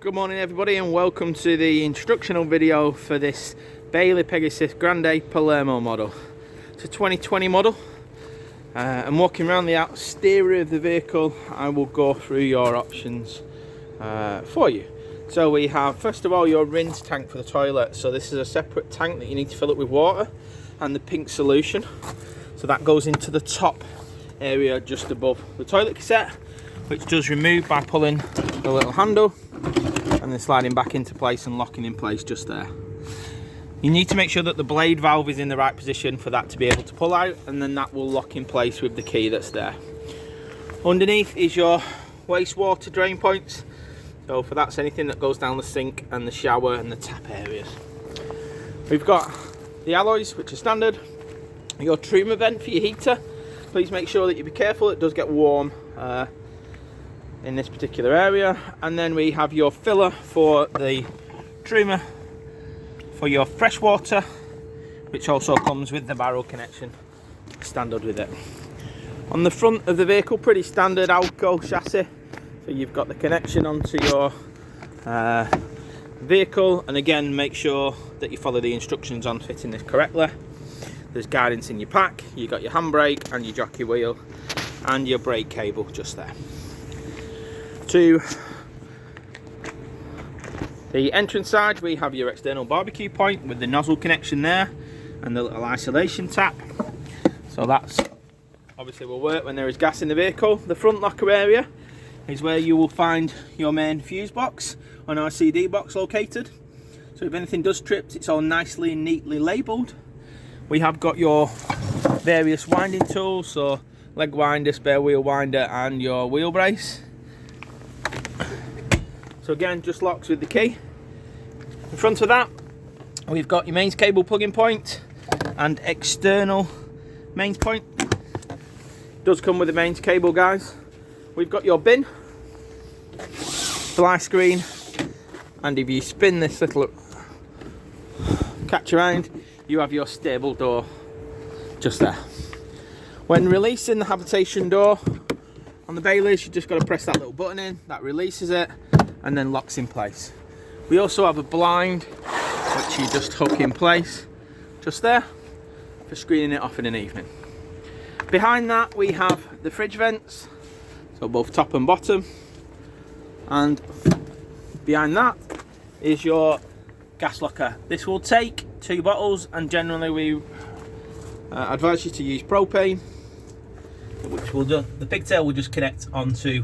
Good morning everybody, and welcome to the instructional video for this Bailey Pegasus Grande Palmero model. It's a 2020 model. I'm walking around the exterior of the vehicle. I will go through your options for you. So we have, first of all, your rinse tank for the toilet. So this is a separate tank that you need to fill it with water and the pink solution. So that goes into the top area just above the toilet cassette, which does remove by pulling the little handle and then sliding back into place and locking in place just there. You need to make sure that the blade valve is in the right position for that to be able to pull out, and then that will lock in place with the key that's there. Underneath is your wastewater drain points. So for that's anything that goes down the sink and the shower and the tap areas. We've got the alloys, which are standard. Your Truma vent for your heater. Please make sure that you be careful, it does get warm in this particular area. And then we have your filler for the Truma for your fresh water, which also comes with the barrel connection standard with it. On the front of the vehicle, pretty standard Alco chassis. So you've got the connection onto your vehicle, and again make sure that you follow the instructions on fitting this correctly. There's guidance in your pack. You've got your handbrake and your jockey wheel and your brake cable just there. To the entrance side, we have your external barbecue point with the nozzle connection there and the little isolation tap. So that's obviously will work when there is gas in the vehicle. The front locker area is where you will find your main fuse box on our CD box located. So if anything does trip, it's all nicely and neatly labelled. We have got your various winding tools, so leg winder, spare wheel winder and your wheel brace. So again, just locks with the key. In front of that, we've got your mains cable plug-in point and external mains point. Does come with the mains cable, guys. We've got your bin, fly screen, and if you spin this little catch around, you have your stable door just there. When releasing the habitation door on the Baileys, you just got to press that little button in, that releases it and then locks in place. We also have a blind which you just hook in place just there for screening it off in an evening. Behind that we have the fridge vents, so both top and bottom, and behind that is your gas locker. This will take 2 bottles, and generally we advise you to use propane, which will do. The pigtail will just connect onto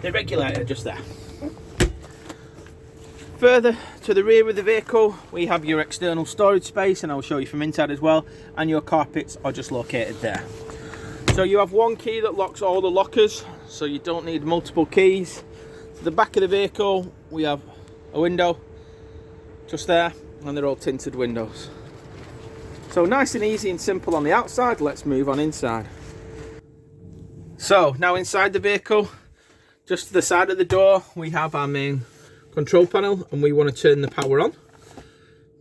the regulator just there. Further to the rear of the vehicle, we have your external storage space, and I'll show you from inside as well, and your carpets are just located there. So you have one key that locks all the lockers, so you don't need multiple keys. To the back of the vehicle, we have a window just there, and they're all tinted windows. So nice and easy and simple on the outside. Let's move on inside. So now inside the vehicle, just to the side of the door, we have our main control panel, and we want to turn the power on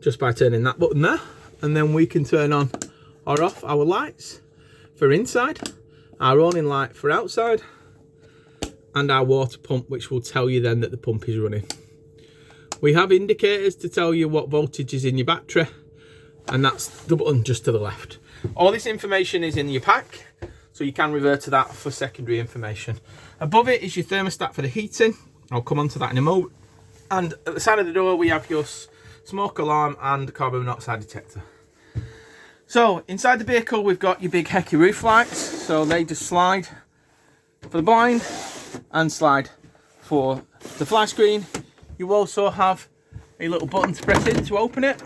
just by turning that button there, and then we can turn on or off our lights for inside, our awning light for outside, and our water pump, which will tell you then that the pump is running. We have indicators to tell you what voltage is in your battery, and that's the button just to the left. All this information is in your pack, so you can revert to that for secondary information. Above it is your thermostat for the heating. I'll come on to that in a moment. And at the side of the door, we have your smoke alarm and carbon monoxide detector. So inside the vehicle, we've got your big Hecky roof lights. So they just slide for the blind and slide for the fly screen. You also have a little button to press in to open it.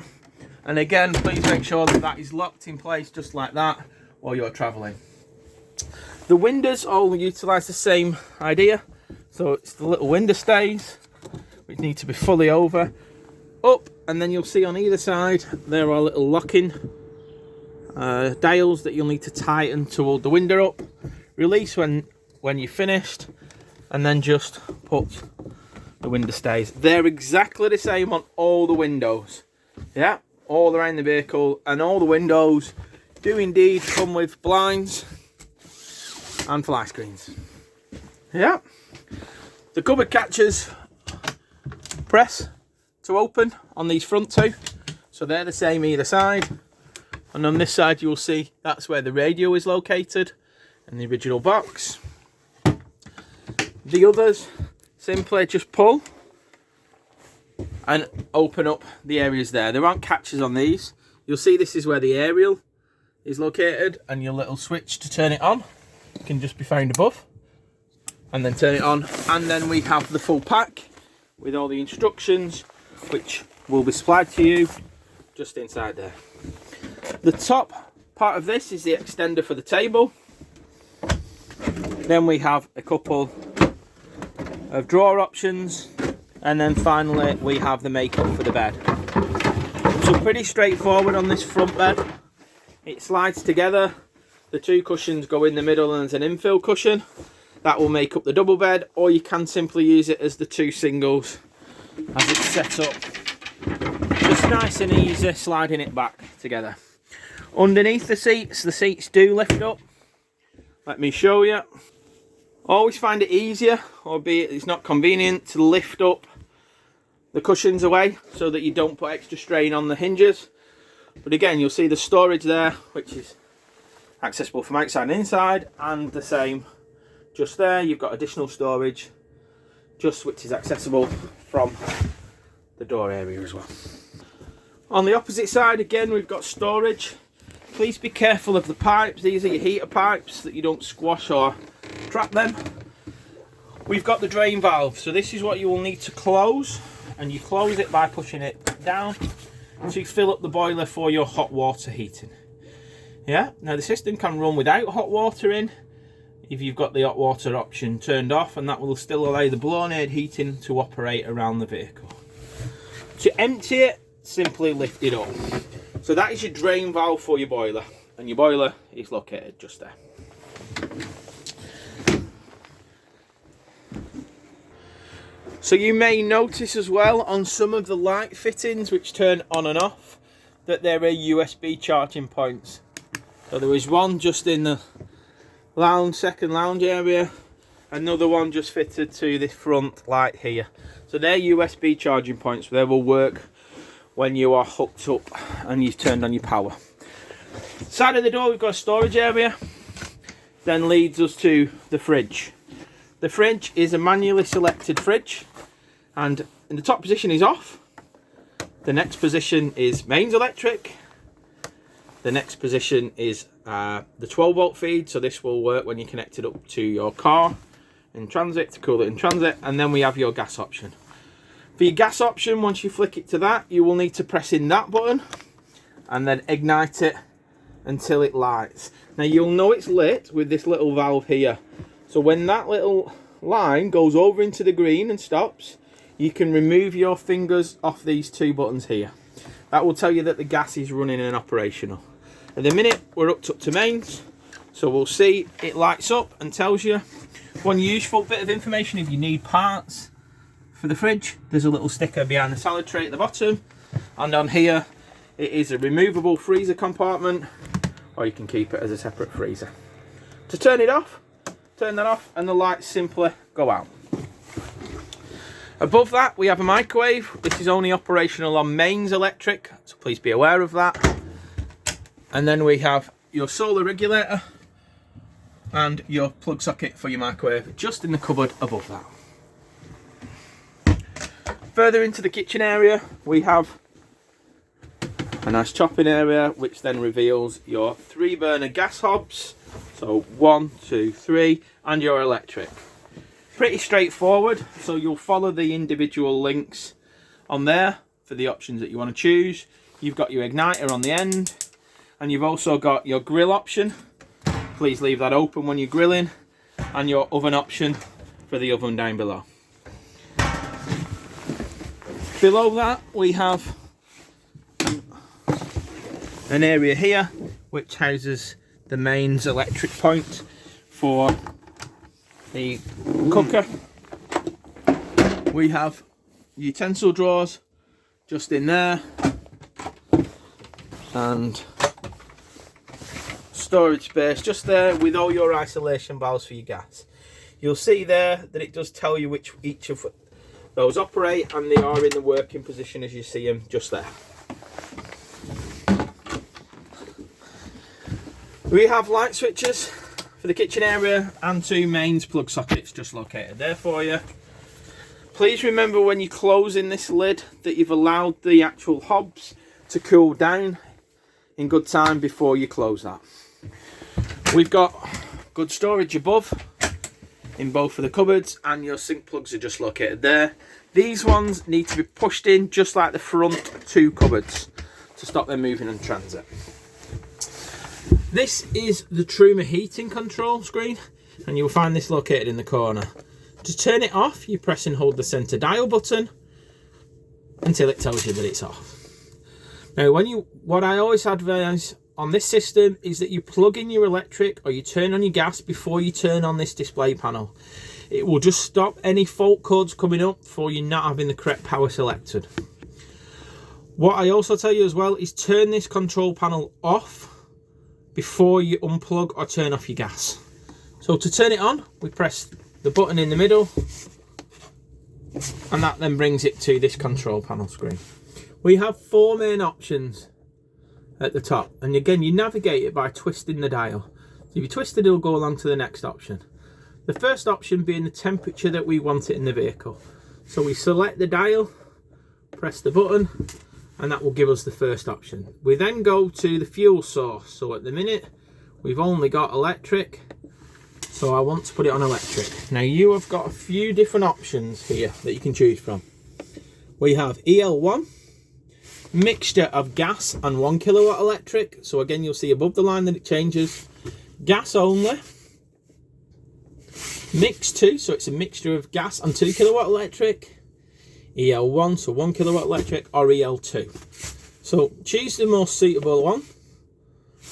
And again, please make sure that that is locked in place just like that while you're traveling. The windows all utilize the same idea. So it's the little window stays, which need to be fully up, and then you'll see on either side there are little locking dials that you'll need to tighten to hold the window up, release when you're finished, and then just put the window stays. They're exactly the same on all the windows, yeah, all around the vehicle, and all the windows do indeed come with blinds and fly screens. Yeah, the cupboard catchers press to open on these front two. So they're the same either side. And on this side you'll see that's where the radio is located in the original box. The others, simply just pull and open up the areas there. There aren't catches on these. You'll see this is where the aerial is located, and your little switch to turn it on can just be found above, and then turn it on. And then we have the full pack with all the instructions, which will be supplied to you just inside there. The top part of this is the extender for the table. Then we have a couple of drawer options, and then finally we have the makeup for the bed. So pretty straightforward on this front bed. It slides together, the two cushions go in the middle, and there's an infill cushion that will make up the double bed, or you can simply use it as the two singles as it's set up. Just nice and easy sliding it back together. Underneath the seats do lift up. Let me show you. Always find it easier, albeit it's not convenient, to lift up the cushions away so that you don't put extra strain on the hinges. But again, you'll see the storage there, which is accessible from outside and inside, and the same just there. You've got additional storage just which is accessible from the door area as well. On the opposite side again, we've got storage. Please be careful of the pipes. These are your heater pipes, that you don't squash or trap them. We've got the drain valve, so this is what you will need to close, and you close it by pushing it down to fill up the boiler for your hot water heating. Yeah, now the system can run without hot water in if you've got the hot water option turned off, and that will still allow the blown air heating to operate around the vehicle. To empty it, simply lift it up. So that is your drain valve for your boiler, and your boiler is located just there. So you may notice as well on some of the light fittings which turn on and off that there are USB charging points. So there is one just in the second lounge area, another one just fitted to this front light here. So they're USB charging points. They will work when you are hooked up and you've turned on your power. Side of the door we've got a storage area, then leads us to the fridge. The fridge is a manually selected fridge, and in the top position is off. The next position is mains electric. The next position is the 12 volt feed, so this will work when you connect it up to your car in transit to cool it in transit. And then we have your gas option. For your gas option, once you flick it to that, you will need to press in that button and then ignite it until it lights. Now you'll know it's lit with this little valve here. So when that little line goes over into the green and stops, you can remove your fingers off these two buttons here. That will tell you that the gas is running and operational. At the minute we're up to mains, so we'll see it lights up and tells you. One useful bit of information: if you need parts for the fridge, there's a little sticker behind the salad tray at the bottom, and on here it is a removable freezer compartment, or you can keep it as a separate freezer. To turn it off, turn that off and the lights simply go out. Above that we have a microwave. This is only operational on mains electric, so please be aware of that. And then we have your solar regulator and your plug socket for your microwave just in the cupboard above that. Further into the kitchen area we have a nice chopping area, which then reveals your 3 burner gas hobs. So 1, 2, 3, and your electric. Pretty straightforward, so you'll follow the individual links on there for the options that you want to choose. You've got your igniter on the end, and you've also got your grill option. Please leave that open when you're grilling, and your oven option for the oven down below. Below that we have an area here which houses the mains electric point for the cooker. We have utensil drawers just in there, and storage space just there with all your isolation valves for your gas. You'll see there that it does tell you which each of Those operate, and they are in the working position as you see them just there. We have light switches for the kitchen area and 2 mains plug sockets just located there for you. Please remember when you're closing this lid that you've allowed the actual hobs to cool down in good time before you close that. We've got good storage above in both of the cupboards, and your sink plugs are just located there. These ones need to be pushed in just like the front 2 cupboards to stop them moving in transit. This is the Truma heating control screen, and you'll find this located in the corner. To turn it off, you press and hold the centre dial button until it tells you that it's off. Now, what I always advise on this system is that you plug in your electric or you turn on your gas before you turn on this display panel. It will just stop any fault codes coming up for you not having the correct power selected. What I also tell you as well is turn this control panel off before you unplug or turn off your gas. So to turn it on, we press the button in the middle, and that then brings it to this control panel screen. We have 4 main options at the top, and again you navigate it by twisting the dial. So if you twist it, it'll go along to the next option. The first option being the temperature that we want it in the vehicle. So we select the dial, press the button, and that will give us the first option. We then go to the fuel source. So at the minute we've only got electric, so I want to put it on electric. Now you have got a few different options here that you can choose from. We have EL1, mixture of gas and 1 kilowatt electric. So again, you'll see above the line that it changes. Gas only. Mix 2, so it's a mixture of gas and 2 kilowatt electric. EL1, so 1 kilowatt electric, or EL2. So choose the most suitable one,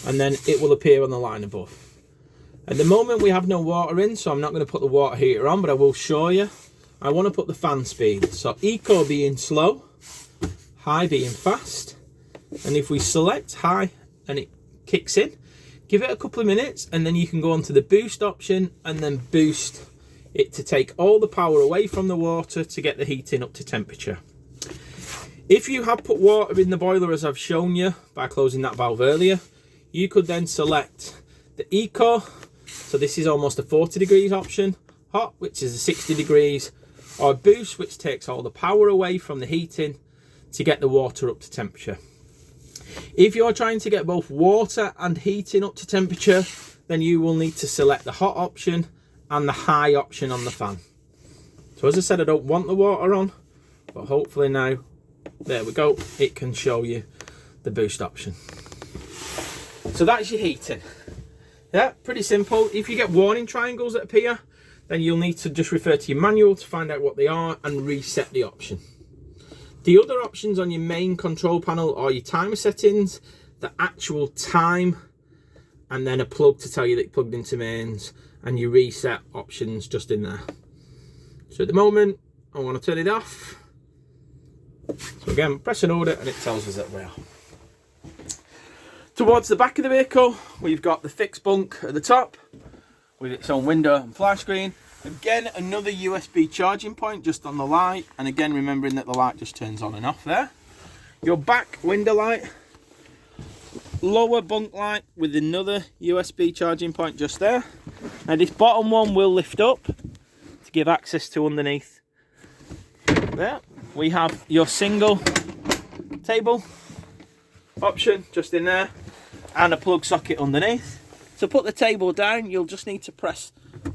and then it will appear on the line above. At the moment we have no water in, so I'm not going to put the water heater on, but I will show you. I want to put the fan speed. So eco being slow, high being fast, and if we select high and it kicks in, give it a couple of minutes, and then you can go on to the boost option and then boost it to take all the power away from the water to get the heating up to temperature. If you have put water in the boiler as I've shown you by closing that valve earlier, you could then select the eco, so this is almost a 40 degrees option, hot, which is a 60 degrees, or boost, which takes all the power away from the heating to get the water up to temperature. If you're trying to get both water and heating up to temperature, then you will need to select the hot option and the high option on the fan. So as I said, I don't want the water on, but hopefully now, there we go, it can show you the boost option. So that's your heating. Yeah, pretty simple. If you get warning triangles that appear, then you'll need to just refer to your manual to find out what they are and reset the option. The other options on your main control panel are your timer settings, the actual time, and then a plug to tell you that it's plugged into mains, and your reset options just in there. So at the moment, I want to turn it off. So again, press an order and it tells us that we are. Towards the back of the vehicle, we've got the fixed bunk at the top with its own window and flash screen. Again, another USB charging point just on the light, and again remembering that the light just turns on and off there. Your back window light, lower bunk light with another USB charging point just there. Now this bottom one will lift up to give access to underneath there. We have your single table option just in there, and a plug socket underneath. To put the table down, you'll just need to press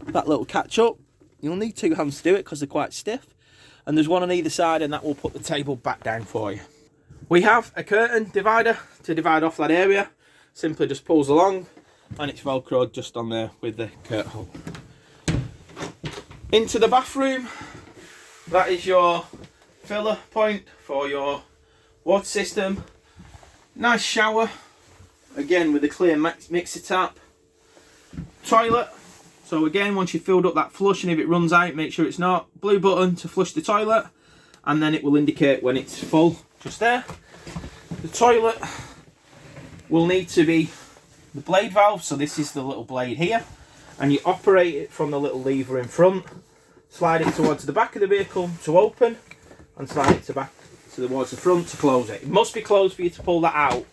that little catch up. You'll need 2 hands to do it because they're quite stiff, and there's one on either side, and that will put the table back down for you. We have a curtain divider to divide off that area. Simply just pulls along, and it's velcroed just on there with the curtain hole. Into the bathroom, that is your filler point for your water system. Nice shower, again with a clear mixer tap. Toilet, so again once you've filled up that flush, and if it runs out, make sure it's not. Blue button to flush the toilet, and then it will indicate when it's full, just there. The toilet will need to be the blade valve, so this is the little blade here, and you operate it from the little lever in front slide it towards the back of the vehicle to open, and slide it towards the front to close it. It must be closed for you to pull that out.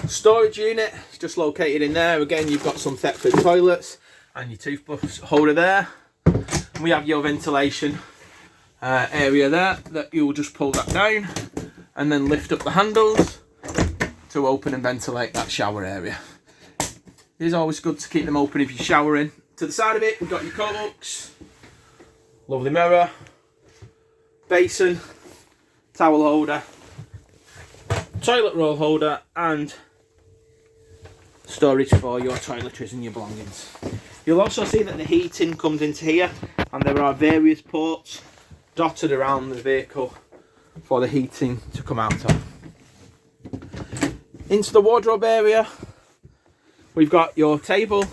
Storage unit is just located in there. Again, you've got some Thetford toilets and your toothbrush holder there. We have your ventilation area there that you'll just pull that down and then lift up the handles to open and ventilate that shower area. It is always good to keep them open if you're showering. To the side of it, we've got your coat hooks, lovely mirror, basin, towel holder, toilet roll holder, and storage for your toiletries and your belongings. You'll also see that the heating comes into here, and there are various ports dotted around the vehicle for the heating to come out of. Into the wardrobe area, we've got your table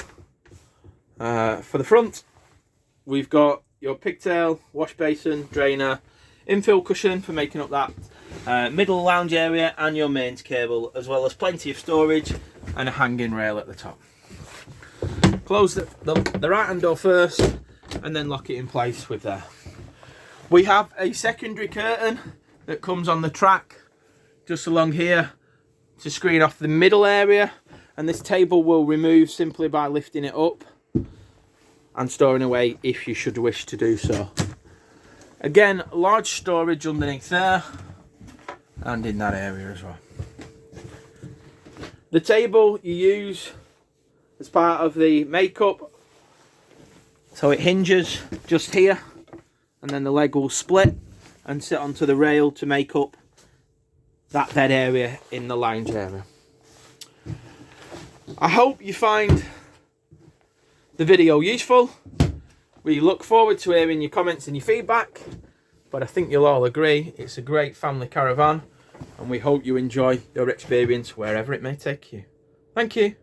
for the front. We've got your pigtail, wash basin, drainer, infill cushion for making up that middle lounge area, and your mains cable, as well as plenty of storage and a hanging rail at the top. Close the right hand door first and then lock it in place with there. We have a secondary curtain that comes on the track just along here to screen off the middle area, and this table will remove simply by lifting it up and storing away if you should wish to do so. Again, large storage underneath there and in that area as well. The table you use as part of the makeup, so it hinges just here, and then the leg will split and sit onto the rail to make up that bed area in the lounge area. I hope you find the video useful. We look forward to hearing your comments and your feedback, but I think you'll all agree it's a great family caravan, and we hope you enjoy your experience wherever it may take you. Thank you.